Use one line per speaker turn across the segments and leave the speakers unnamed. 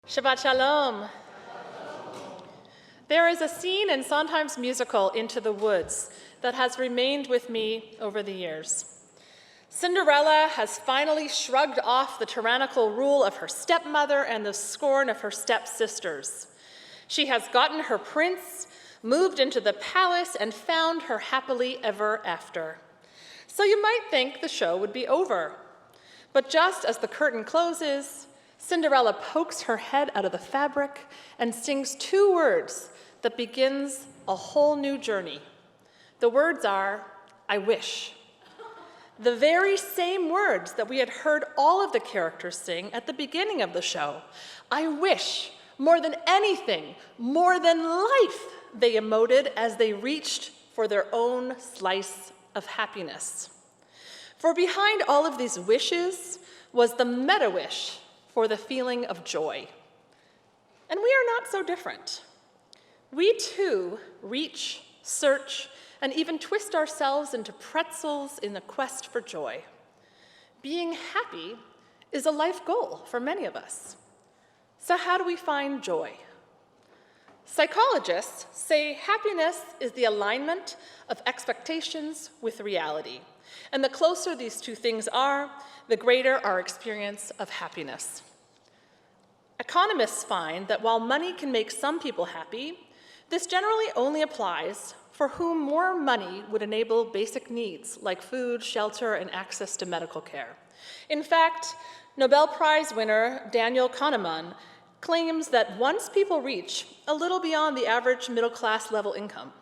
Shabbat Shalom. There is a scene in Sondheim's musical Into the Woods that has remained with me over the years. Cinderella has finally shrugged off the tyrannical rule of her stepmother and the scorn of her stepsisters. She has gotten her prince, moved into the palace, and found her happily ever after. So you might think the show would be over. But just as the curtain closes, Cinderella pokes her head out of the fabric and sings two words that begins a whole new journey. The words are, "I wish." The very same words that we had heard all of the characters sing at the beginning of the show. I wish, more than anything, more than life, they emoted as they reached for their own slice of happiness. For behind all of these wishes was the meta-wish for the feeling of joy. And we are not so different. We too reach, search, and even twist ourselves into pretzels in the quest for joy. Being happy is a life goal for many of us. So how do we find joy? Psychologists say happiness is the alignment of expectations with reality. And the closer these two things are, the greater our experience of happiness. Economists find that while money can make some people happy, this generally only applies for whom more money would enable basic needs like food, shelter, and access to medical care. In fact, Nobel Prize winner Daniel Kahneman claims that once people reach a little beyond the average middle-class level income,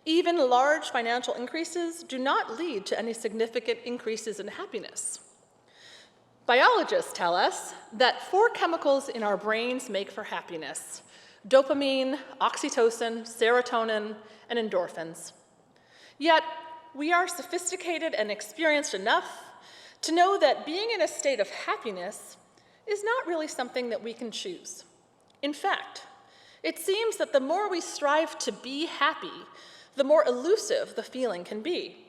even large financial increases do not lead to any significant increases in happiness. Biologists tell us that 4 chemicals in our brains make for happiness: dopamine, oxytocin, serotonin, and endorphins. Yet, we are sophisticated and experienced enough to know that being in a state of happiness is not really something that we can choose. In fact, it seems that the more we strive to be happy, the more elusive the feeling can be.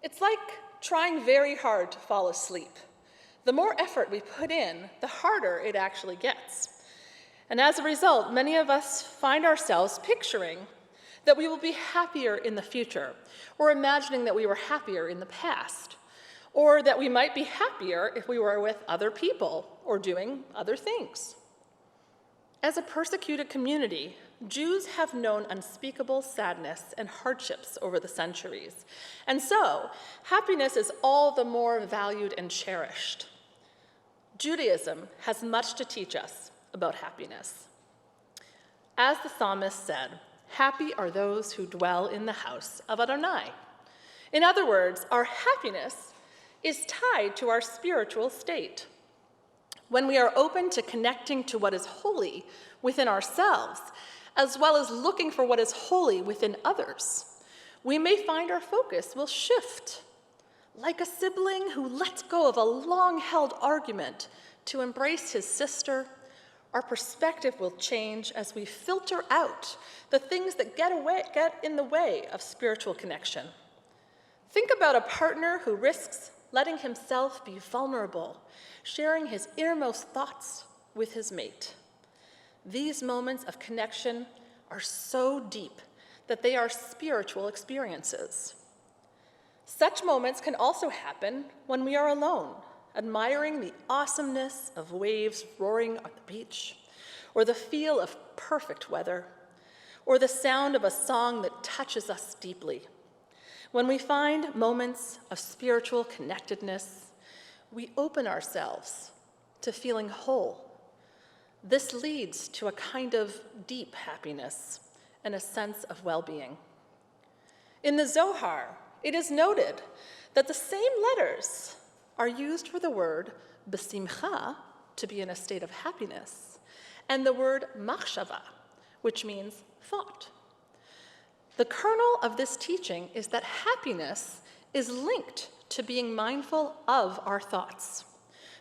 It's like trying very hard to fall asleep. The more effort we put in, the harder it actually gets. And as a result, many of us find ourselves picturing that we will be happier in the future, or imagining that we were happier in the past, or that we might be happier if we were with other people or doing other things. As a persecuted community, Jews have known unspeakable sadness and hardships over the centuries, and so happiness is all the more valued and cherished. Judaism has much to teach us about happiness. As the psalmist said, "Happy are those who dwell in the house of Adonai." In other words, our happiness is tied to our spiritual state. When we are open to connecting to what is holy within ourselves, as well as looking for what is holy within others, we may find our focus will shift. Like a sibling who lets go of a long-held argument to embrace his sister, our perspective will change as we filter out the things that get in the way of spiritual connection. Think about a partner who risks letting himself be vulnerable, sharing his innermost thoughts with his mate. These moments of connection are so deep that they are spiritual experiences. Such moments can also happen when we are alone, admiring the awesomeness of waves roaring on the beach, or the feel of perfect weather, or the sound of a song that touches us deeply. When we find moments of spiritual connectedness, we open ourselves to feeling whole. This leads to a kind of deep happiness and a sense of well-being. In the Zohar, it is noted that the same letters are used for the word besimcha, to be in a state of happiness, and the word machshava, which means thought. The kernel of this teaching is that happiness is linked to being mindful of our thoughts,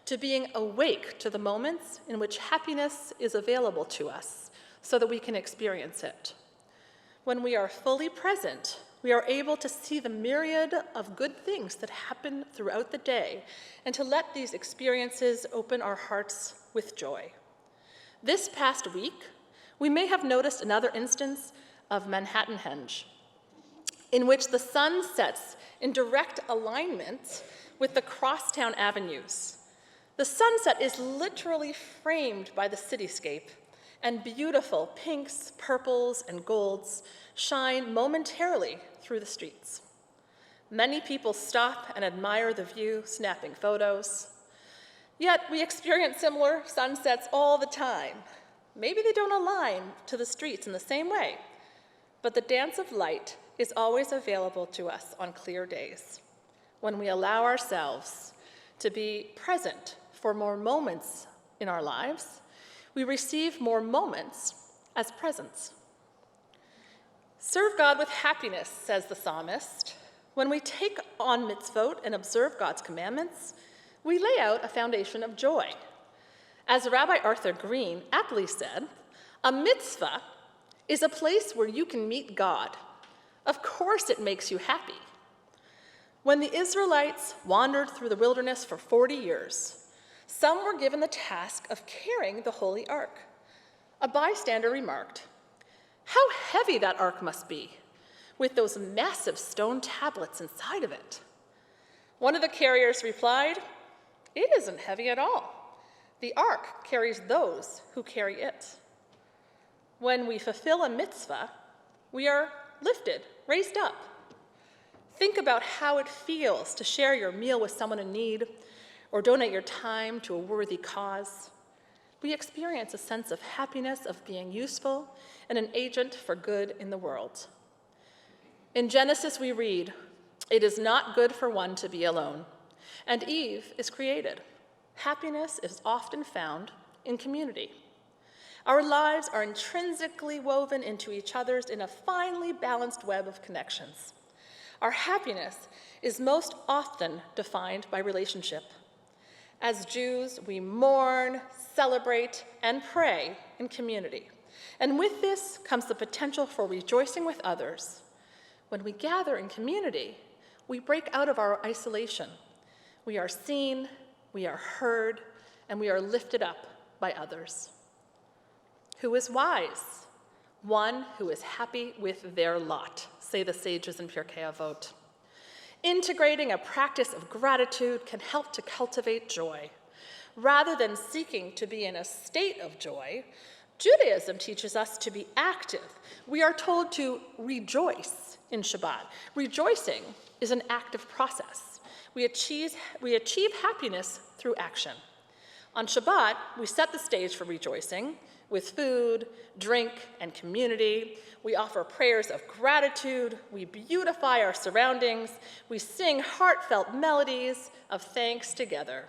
to being awake to the moments in which happiness is available to us so that we can experience it. When we are fully present, we are able to see the myriad of good things that happen throughout the day and to let these experiences open our hearts with joy. This past week, we may have noticed another instance of Manhattanhenge, in which the sun sets in direct alignment with the crosstown avenues. The sunset is literally framed by the cityscape, and beautiful pinks, purples, and golds shine momentarily through the streets. Many people stop and admire the view, snapping photos. Yet we experience similar sunsets all the time. Maybe they don't align to the streets in the same way, but the dance of light is always available to us on clear days, when we allow ourselves to be present for more moments in our lives. We receive more moments as presents. Serve God with happiness, says the psalmist. When we take on mitzvot and observe God's commandments, we lay out a foundation of joy. As Rabbi Arthur Green aptly said, a mitzvah is a place where you can meet God. Of course it makes you happy. When the Israelites wandered through the wilderness for 40 years, some were given the task of carrying the Holy Ark. A bystander remarked, "How heavy that ark must be, with those massive stone tablets inside of it." One of the carriers replied, "It isn't heavy at all. The ark carries those who carry it." When we fulfill a mitzvah, we are lifted, raised up. Think about how it feels to share your meal with someone in need or donate your time to a worthy cause. We experience a sense of happiness of being useful and an agent for good in the world. In Genesis we read, "It is not good for one to be alone," and Eve is created. Happiness is often found in community. Our lives are intrinsically woven into each other's in a finely balanced web of connections. Our happiness is most often defined by relationship. As Jews, we mourn, celebrate, and pray in community. And with this comes the potential for rejoicing with others. When we gather in community, we break out of our isolation. We are seen, we are heard, and we are lifted up by others. Who is wise? One who is happy with their lot, say the sages in Pirkei Avot. Integrating a practice of gratitude can help to cultivate joy. Rather than seeking to be in a state of joy, Judaism teaches us to be active. We are told to rejoice in Shabbat. Rejoicing is an active process. We achieve happiness through action. On Shabbat, we set the stage for rejoicing with food, drink, and community. We offer prayers of gratitude. We beautify our surroundings. We sing heartfelt melodies of thanks together.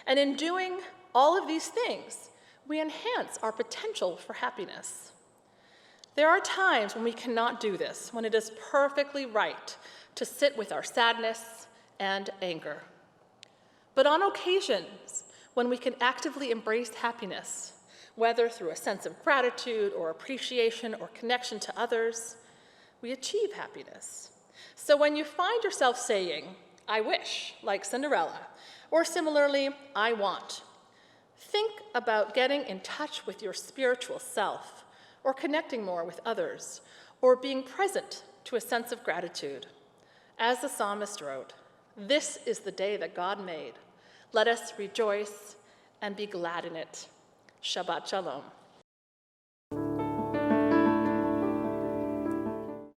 And in doing all of these things, we enhance our potential for happiness. There are times when we cannot do this, when it is perfectly right to sit with our sadness and anger. But on occasions, when we can actively embrace happiness, whether through a sense of gratitude or appreciation or connection to others, we achieve happiness. So when you find yourself saying, "I wish," like Cinderella, or similarly, "I want," think about getting in touch with your spiritual self, or connecting more with others, or being present to a sense of gratitude. As the psalmist wrote, "This is the day that God made. Let us rejoice and be glad in it." Shabbat Shalom.